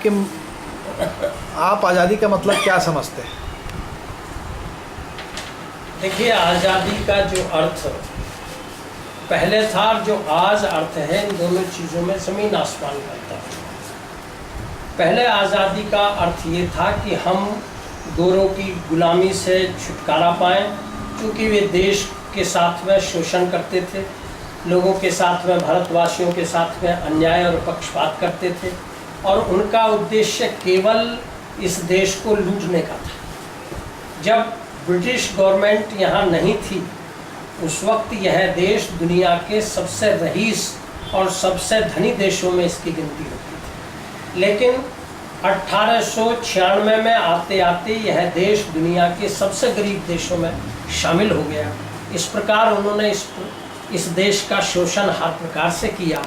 आप आज़ादी का मतलब क्या समझते हैं? देखिए, आज़ादी का जो अर्थ पहले था और जो आज अर्थ है, इन दोनों चीज़ों में ज़मीन आसमान का अंतर है। पहले आज़ादी का अर्थ ये था कि हम गोरों की गुलामी से छुटकारा पाएँ, क्योंकि वे देश के साथ में शोषण करते थे, लोगों के साथ में, भारतवासियों के साथ में अन्याय और पक्षपात करते थे, और उनका उद्देश्य केवल इस देश को लूटने का था। जब ब्रिटिश गवर्नमेंट यहाँ नहीं थी, उस वक्त यह देश दुनिया के सबसे रईस और सबसे धनी देशों में इसकी गिनती होती थी। लेकिन 1896 में आते आते यह देश दुनिया के सबसे गरीब देशों में शामिल हो गया। इस प्रकार उन्होंने इस देश का शोषण हर प्रकार से किया,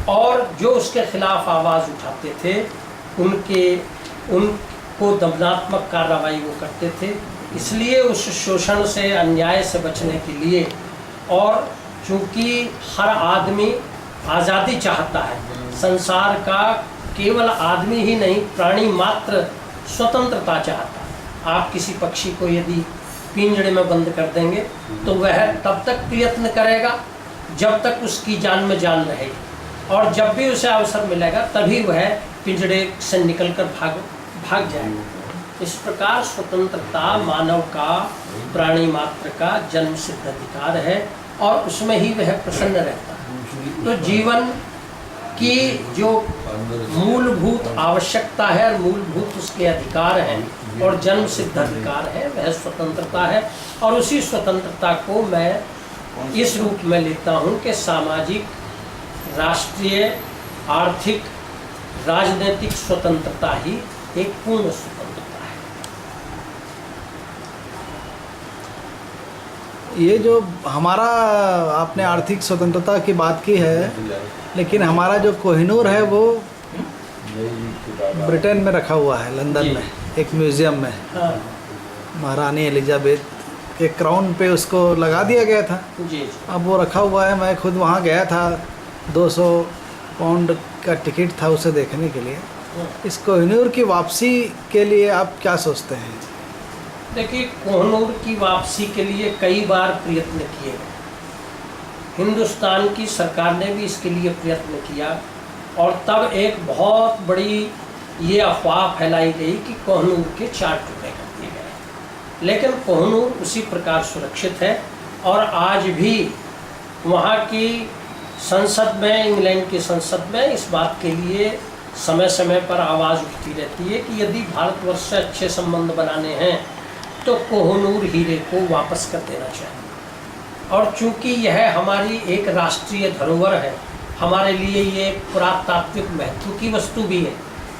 और जो उसके खिलाफ आवाज़ उठाते थे उनको दमनात्मक कार्रवाई वो करते थे। इसलिए उस शोषण से, अन्याय से बचने के लिए, और चूँकि हर आदमी आज़ादी चाहता है, संसार का केवल आदमी ही नहीं, प्राणी मात्र स्वतंत्रता चाहता है। आप किसी पक्षी को यदि पिंजड़े में बंद कर देंगे तो वह तब तक प्रयत्न करेगा जब तक उसकी जान में जान रहेगी, और जब भी उसे अवसर मिलेगा तभी वह पिंजड़े से निकलकर भाग जाएगा। इस प्रकार स्वतंत्रता मानव का, प्राणी मात्र का जन्मसिद्ध अधिकार है, और उसमें ही वह प्रसन्न रहता है। तो जीवन की जो मूलभूत आवश्यकता है और मूलभूत उसके अधिकार हैं और जन्म सिद्ध अधिकार है, वह स्वतंत्रता है। और उसी स्वतंत्रता को मैं इस रूप में लेता हूँ कि सामाजिक, राष्ट्रीय, आर्थिक, राजनीतिक स्वतंत्रता ही एक पूर्ण स्वतंत्रता है। ये जो हमारा, आपने आर्थिक स्वतंत्रता की बात की है, लेकिन हमारा जो कोहिनूर है वो ब्रिटेन में रखा हुआ है, लंदन में एक म्यूज़ियम में। महारानी एलिजाबेथ के क्राउन पे उसको लगा दिया गया था। अब वो रखा हुआ है। मैं खुद वहाँ गया था, 200 पाउंड का टिकट था उसे देखने के लिए। इस कोहिनूर की वापसी के लिए आप क्या सोचते हैं? देखिए, कोहिनूर की वापसी के लिए कई बार प्रयत्न किए गए। हिंदुस्तान की सरकार ने भी इसके लिए प्रयत्न किया, और तब एक बहुत बड़ी ये अफवाह फैलाई गई कि कोहिनूर के 4 टुकड़े कर दिए गए। लेकिन कोहिनूर उसी प्रकार सुरक्षित है, और आज भी वहाँ की संसद में, इंग्लैंड की संसद में इस बात के लिए समय समय पर आवाज़ उठती रहती है कि यदि भारतवर्ष से अच्छे संबंध बनाने हैं तो कोहिनूर हीरे को वापस कर देना चाहिए। और चूँकि यह हमारी एक राष्ट्रीय धरोहर है, हमारे लिए ये पुरातात्विक महत्व की वस्तु भी है,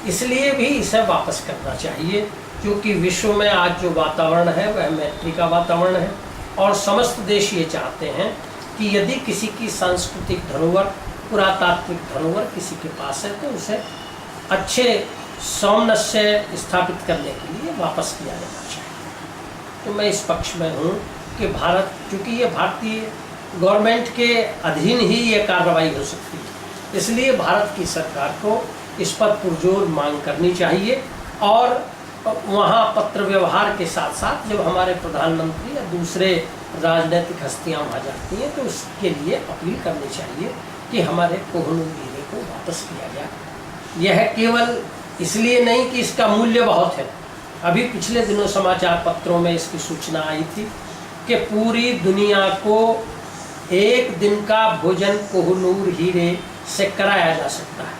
इसलिए भी इसे वापस करना चाहिए। क्योंकि विश्व में आज जो वातावरण है वह मैत्री का वातावरण है, और समस्त देश ये चाहते हैं कि यदि किसी की सांस्कृतिक धरोहर, पुरातात्विक धरोहर किसी के पास है तो उसे अच्छे सौमनस्य से स्थापित करने के लिए वापस किया जाना चाहिए। तो मैं इस पक्ष में हूँ कि भारत, चूँकि ये भारतीय गवर्नमेंट के अधीन ही ये कार्रवाई हो सकती है, इसलिए भारत की सरकार को इस पर पुरजोर मांग करनी चाहिए। और वहाँ पत्र व्यवहार के साथ साथ जब हमारे प्रधानमंत्री या दूसरे राजनीतिक हस्तियाँ वहाँ जाती हैं तो उसके लिए अपील करनी चाहिए कि हमारे कोहिनूर हीरे को वापस किया जाए। यह केवल इसलिए नहीं कि इसका मूल्य बहुत है। अभी पिछले दिनों समाचार पत्रों में इसकी सूचना आई थी कि पूरी दुनिया को एक दिन का भोजन कोहिनूर हीरे से कराया जा सकता है।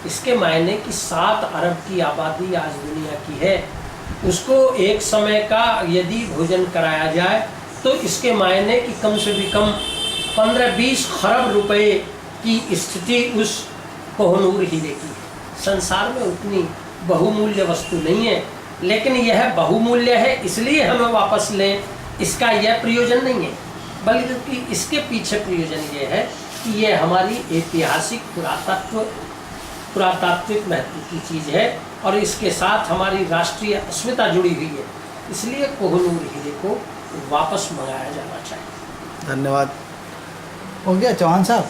इसके मायने कि 7 अरब की आबादी आज दुनिया की है, उसको एक समय का यदि भोजन कराया जाए तो इसके मायने कि कम से भी कम 15-20 खरब रुपए की स्थिति उस कोहिनूर हीरे की है। संसार में उतनी बहुमूल्य वस्तु नहीं है, लेकिन यह बहुमूल्य है इसलिए हमें वापस लें, इसका यह प्रयोजन नहीं है, बल्कि इसके पीछे प्रयोजन ये है कि यह हमारी ऐतिहासिक पुरातात्विक महत्व की चीज़ है, और इसके साथ हमारी राष्ट्रीय अस्मिता जुड़ी हुई है। इसलिए कोहिनूर हीरे को वापस मंगाया जाना चाहिए। धन्यवाद। हो गया चौहान साहब।